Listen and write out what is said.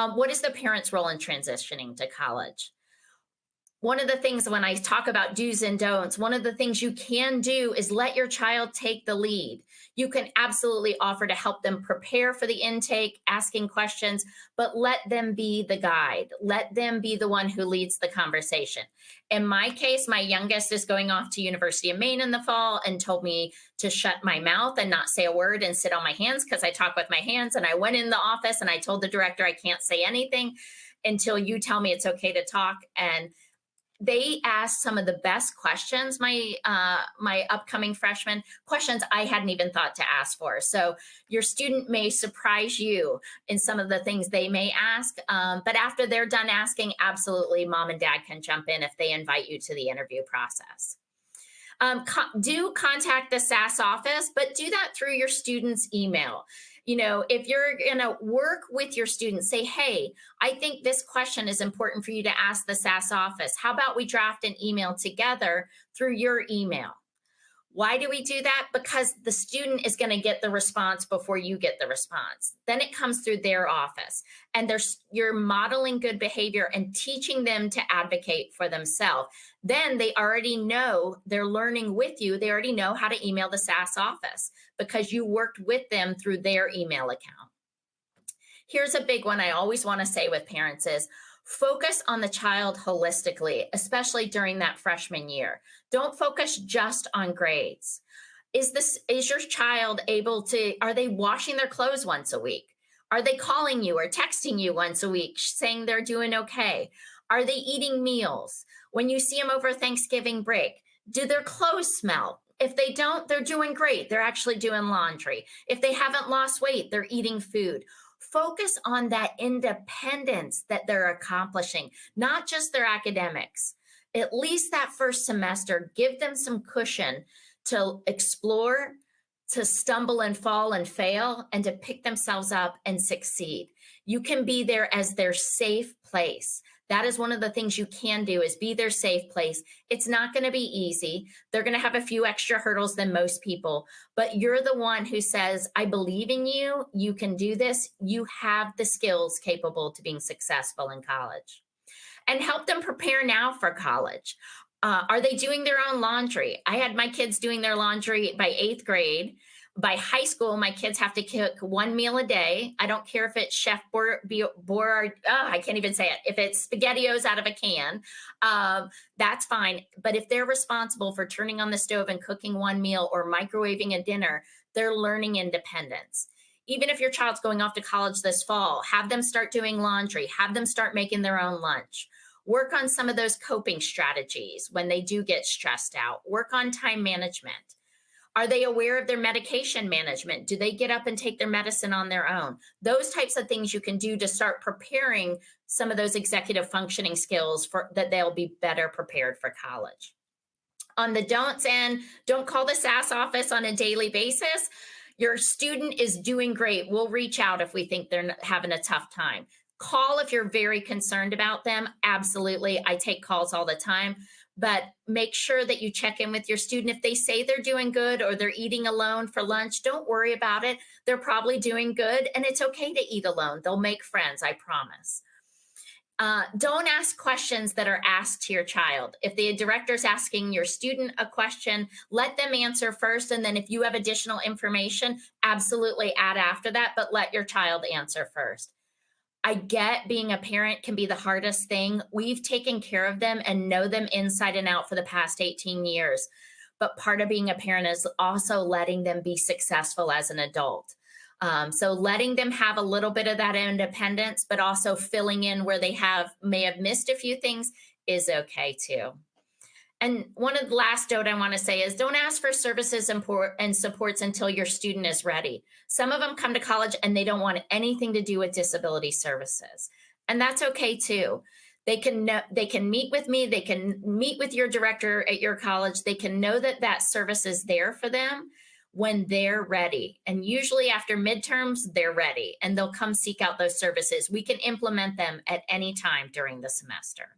What is the parent's role in transitioning to college? One of the things when I talk about do's and don'ts, one of the things you can do is let your child take the lead. You can absolutely offer to help them prepare for the intake, asking questions, but let them be the guide. Let them be the one who leads the conversation. In my case, my youngest is going off to University of Maine in the fall and told me to shut my mouth and not say a word and sit on my hands because I talk with my hands. And I went in the office and I told the director I can't say anything until you tell me it's okay to talk. And they asked some of the best questions, my upcoming freshmen, questions I hadn't even thought to ask for. So your student may surprise you in some of the things they may ask, but after they're done asking, absolutely, mom and dad can jump in if they invite you to the interview process. Do contact the SAS office, but do that through your student's email. You know, if you're going to work with your students, say, hey, I think this question is important for you to ask the SAS office. How about we draft an email together through your email? Why do we do that? Because the student is going to get the response before you get the response. Then it comes through their office, and you're modeling good behavior and teaching them to advocate for themselves. Then they already know, they're learning with you. They already know how to email the SAS office because you worked with them through their email account. Here's a big one I always want to say with parents is, focus on the child holistically, especially during that freshman year. Don't focus just on grades. Is your child are they washing their clothes once a week? Are they calling you or texting you once a week saying they're doing okay? Are they eating meals? When you see them over Thanksgiving break, do their clothes smell? If they don't, they're doing great. They're actually doing laundry. If they haven't lost weight, they're eating food. Focus on that independence that they're accomplishing, not just their academics. At least that first semester, give them some cushion to explore, to stumble and fall and fail, and to pick themselves up and succeed. You can be there as their safe place. That is one of the things you can do, is be their safe place. It's not going to be easy. They're going to have a few extra hurdles than most people, but you're the one who says, I believe in you. You can do this. You have the skills capable to being successful in college. And help them prepare now for college. Are they doing their own laundry? I had my kids doing their laundry by 8th grade. By high school, my kids have to cook one meal a day. I don't care if it's Chef I can't even say it. If it's SpaghettiOs out of a can, that's fine. But if they're responsible for turning on the stove and cooking one meal or microwaving a dinner, they're learning independence. Even if your child's going off to college this fall, have them start doing laundry, have them start making their own lunch. Work on some of those coping strategies when they do get stressed out. Work on time management. Are they aware of their medication management? Do they get up and take their medicine on their own? Those types of things you can do to start preparing some of those executive functioning skills for that they'll be better prepared for college. On the don'ts end, don't call the SAS office on a daily basis. Your student is doing great. We'll reach out if we think they're having a tough time. Call if you're very concerned about them. Absolutely. I take calls all the time. But make sure that you check in with your student. If they say they're doing good or they're eating alone for lunch, don't worry about it. They're probably doing good, and it's okay to eat alone. They'll make friends, I promise. Don't ask questions that are asked to your child. If the director's asking your student a question, let them answer first. And then if you have additional information, absolutely add after that, but let your child answer first. I get being a parent can be the hardest thing. We've taken care of them and know them inside and out for the past 18 years. But part of being a parent is also letting them be successful as an adult. So letting them have a little bit of that independence, but also filling in where they may have missed a few things is okay too. And one of the last note I want to say is don't ask for services and supports until your student is ready. Some of them come to college and they don't want anything to do with disability services. And that's okay too. They can meet with me. They can meet with your director at your college. They can know that that service is there for them when they're ready. And usually after midterms, they're ready and they'll come seek out those services. We can implement them at any time during the semester.